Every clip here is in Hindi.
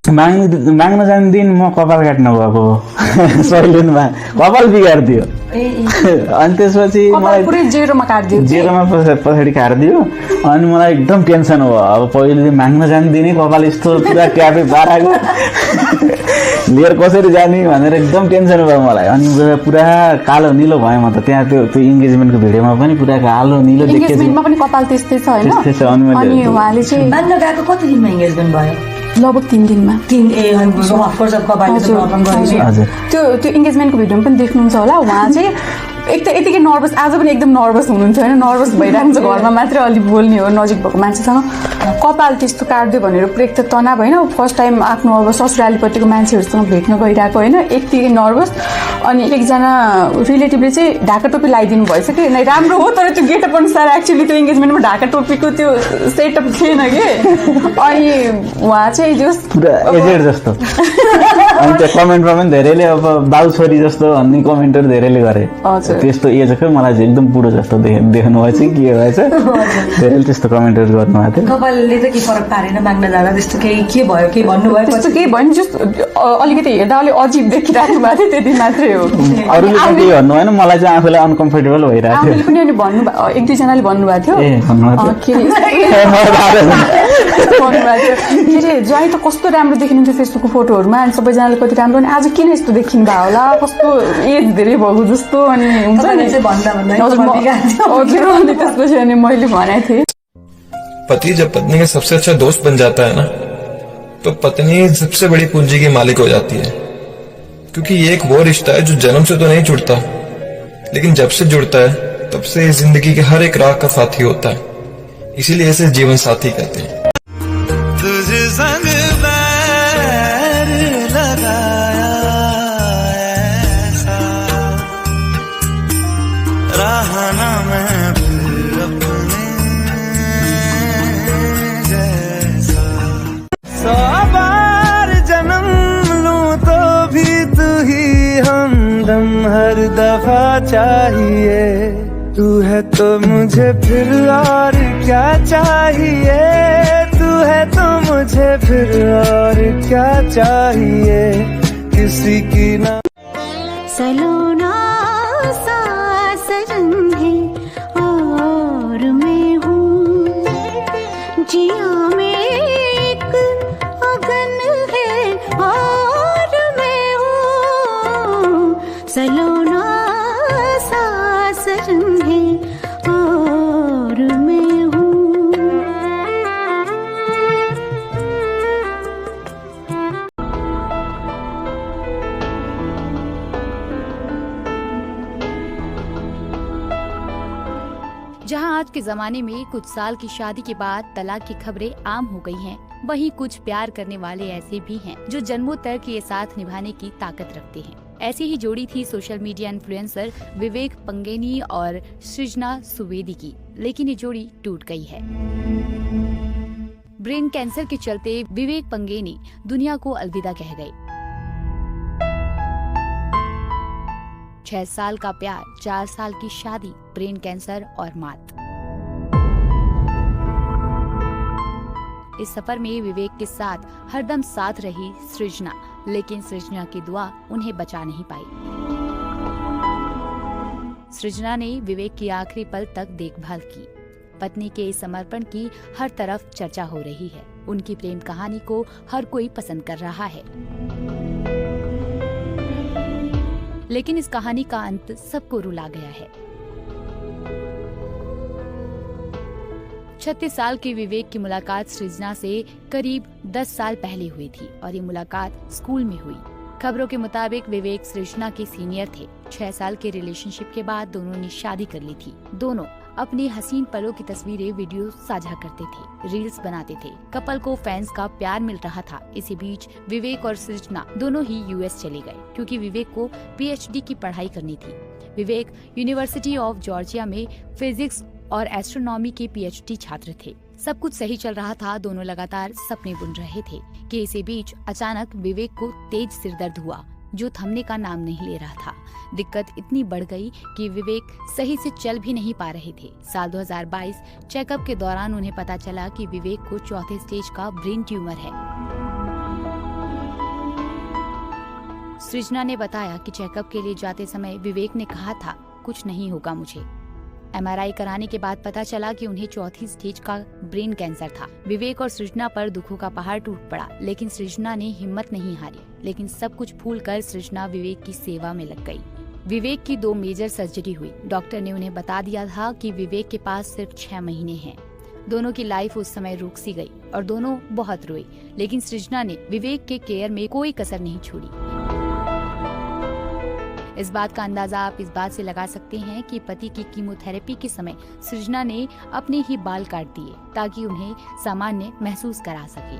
माग्न जाने दिन म कपाल काट्न गएको सैलुनमा कपाल बिगारिदियो अनि त्यसपछि मलाई जेरोमा पछाडि काटिदियो अनि मलाई एकदम टेन्सन भयो। अब पहिले दिन माग्न जाने दिनै कपाल यस्तो पुरा ट्यापे पाराको लिएर कसरी जाने भनेर एकदम टेन्सन भयो मलाई। अनि पुरा कालो निलो भयो म त। त्यहाँ त्यो इन्गेजमेन्टको भिडियोमा पनि पुरा कालो निलो देखेको इन्गेजमेन्टमा पनि कपाल त्यस्तै छ हैन। त्यस्तै छ। अनि उहाँले चाहिँ मान्न गएको कति दिनमा इन्गेजमेन्ट भयो? लगभग 3 दिनमा। त्यो इन्गेजमेन्टको भिडियो पनि देख्नुहुन्छ होला। उहाँ चाहिँ एक त यतिकै नर्भस, आज पनि एकदम नर्भस हुनुहुन्थ्यो होइन। नर्भस भइरहन्छ, घरमा मात्रै अलि बोल्ने हो, नजिक भएको मान्छेसँग कपाल त्यस्तो काट्दियो भनेर पुरै त तनाव होइन। फर्स्ट टाइम आफ्नो अब ससुरालीपट्टिको मान्छेहरूसँग भेट्न गइरहेको होइन, यतिकै नर्भस। अनि एकजना रिलेटिभले चाहिँ ढाका टोपी लगाइदिनु भएछ कि नै राम्रो हो, तर त्यो गेटअप अनुसार एक्चुअली त्यो इन्गेजमेन्टमा ढाका टोपीको त्यो सेटअप थिएन कि। अनि उहाँ चाहिँ पुरा एजेड जस्तो अनि त्यो कमेन्टमा पनि धेरैले अब बाउ छोरी जस्तो भन्ने कमेन्टहरू धेरैले गरे। त्यस्तो एजकै मलाई चाहिँ एकदम बुढो जस्तो देख्नु भएछ कि के भएछ, धेरैले त्यस्तो कमेन्टहरू गर्नुभएको थियो। कपालले त के फरक पारेन माग्न जाँदा? त्यस्तो के भयो, के भन्नुभयो? त्यस्तो केही भयो नि, जस्तो अलिकति हेर्दा अलिक अजिब देखिराख्नु भएको थियो, त्यति मात्रै हो। अरूले त केही भन्नु भएन, मलाई चाहिँ आफूलाई अनकम्फर्टेबल भइरहेको थियो। आफूले पनि अनि भन्नु एक दुईजनाले भन्नुभएको थियो के अरे ज्वाइँ त कस्तो राम्रो देखिनुहुन्थ्यो फेसबुकको फोटोहरूमा, अनि सबैजनाले कति राम्रो, अनि आज किन यस्तो देखिनु भयो होला, कस्तो एज धेरै भएको जस्तो। अनि हुन्छ नि त्यसपछि अनि मैले भनेको थिएँ पति जब पत्नी का सबसे अच्छा दोस्त बन जाता है ना, तो पत्नी सबसे बड़ी पूंजी की मालिक हो जाती है। क्योंकि ये एक वो रिश्ता है जो जन्म से तो नहीं जुड़ता, लेकिन जब से जुड़ता है तब से जिंदगी के हर एक राह का साथी होता है। इसीलिए इसे जीवन साथी कहते हैं। तुझे संग बैर लगाया ऐसा, रहा ना मैं फिर अपने जैसा। 100 बार जन्म लूं तो भी तू ही हमदम हर दफा चाहिए। तू है तो मुझे फिर और क्या चाहिए, तू है तो मुझे फिर और क्या चाहिए, किसी की ना सलोना सा सजन है और मैं हूँ, जिया में एक अगन है और मैं हूँ। सलोना सा सजन है और मैं हूँ। जहां आज के जमाने में कुछ साल की शादी के बाद तलाक की खबरें आम हो गई हैं, वहीं कुछ प्यार करने वाले ऐसे भी हैं जो जन्मों तक ये साथ निभाने की ताकत रखते हैं। ऐसी ही जोड़ी थी सोशल मीडिया इन्फ्लुएंसर विवेक पंगेनी और सृजना सुवेदी की, लेकिन ये जोड़ी टूट गई है। ब्रेन कैंसर के चलते विवेक पंगेनी दुनिया को अलविदा कह गए। 6 साल का प्यार, 4 साल की शादी, ब्रेन कैंसर और मौत। इस सफर में विवेक के साथ हरदम साथ रही सृजना, लेकिन सृजना की दुआ उन्हें बचा नहीं पाई। सृजना ने विवेक की आखिरी पल तक देखभाल की। पत्नी के इस समर्पण की हर तरफ चर्चा हो रही है। उनकी प्रेम कहानी को हर कोई पसंद कर रहा है, लेकिन इस कहानी का अंत सबको रुला गया है। 36 साल के विवेक की मुलाकात सृजना से करीब 10 साल पहले हुई थी और ये मुलाकात स्कूल में हुई। खबरों के मुताबिक विवेक सृजना के सीनियर थे। 6 साल के रिलेशनशिप के बाद दोनों ने शादी कर ली थी। दोनों अपनी हसीन पलों की तस्वीरें वीडियो साझा करते थे, रील्स बनाते थे। कपल को फैंस का प्यार मिल रहा था। इसी बीच विवेक और सृजना दोनों ही यूएस चले गए, क्योंकि विवेक को पीएचडी की पढ़ाई करनी थी। विवेक यूनिवर्सिटी ऑफ जॉर्जिया में फिजिक्स और एस्ट्रोनॉमी के पीएचडी छात्र थे। सब कुछ सही चल रहा था, दोनों लगातार सपने बुन रहे थे कि इसी बीच अचानक विवेक को तेज सिरदर्द हुआ, जो थमने का नाम नहीं ले रहा था। दिक्कत इतनी बढ़ गई कि विवेक सही से चल भी नहीं पा रहे थे। साल 2022 चेकअप के दौरान उन्हें पता चला कि विवेक को 4थे स्टेज का ब्रेन ट्यूमर है। सृजना ने बताया कि चेकअप के लिए जाते समय विवेक ने कहा था कुछ नहीं होगा मुझे। MRI कराने के बाद पता चला कि उन्हें 4थी स्टेज का ब्रेन कैंसर था। विवेक और सृजना पर दुखों का पहाड़ टूट पड़ा, लेकिन सृजना ने हिम्मत नहीं हारी। लेकिन सब कुछ भूलकर सृजना विवेक की सेवा में लग गई। विवेक की 2 मेजर सर्जरी हुई। डॉक्टर ने उन्हें बता दिया था कि विवेक के पास सिर्फ 6 महीने हैं। दोनों की लाइफ उस समय रुक सी गई और दोनों बहुत रोए, लेकिन सृजना ने विवेक के केयर में कोई कसर नहीं छोड़ी। इस बात का अंदाजा आप इस बात से लगा सकते हैं कि पति की कीमोथेरेपी के समय सृजना ने अपने ही बाल काट दिए ताकि उन्हें सामान्य महसूस करा सके।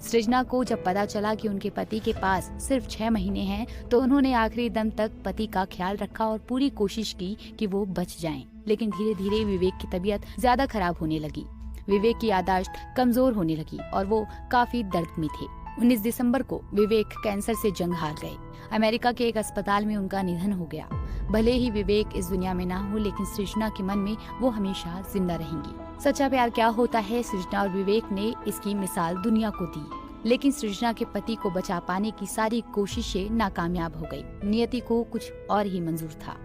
सृजना को जब पता चला कि उनके पति के पास सिर्फ 6 महीने हैं, तो उन्होंने आखिरी दम तक पति का ख्याल रखा और पूरी कोशिश की कि वो बच जाएं। लेकिन धीरे धीरे विवेक की तबीयत ज्यादा खराब होने लगी। विवेक की याददाश्त कमजोर होने लगी और वो काफी दर्द में थे। 19 दिसंबर को विवेक कैंसर से जंग हार गए। अमेरिका के एक अस्पताल में उनका निधन हो गया। भले ही विवेक इस दुनिया में ना हो, लेकिन सृजना के मन में वो हमेशा जिंदा रहेंगी। सच्चा प्यार क्या होता है, सृजना और विवेक ने इसकी मिसाल दुनिया को दी। लेकिन सृजना के पति को बचा पाने की सारी कोशिशें नाकामयाब हो गई। नियति को कुछ और ही मंजूर था।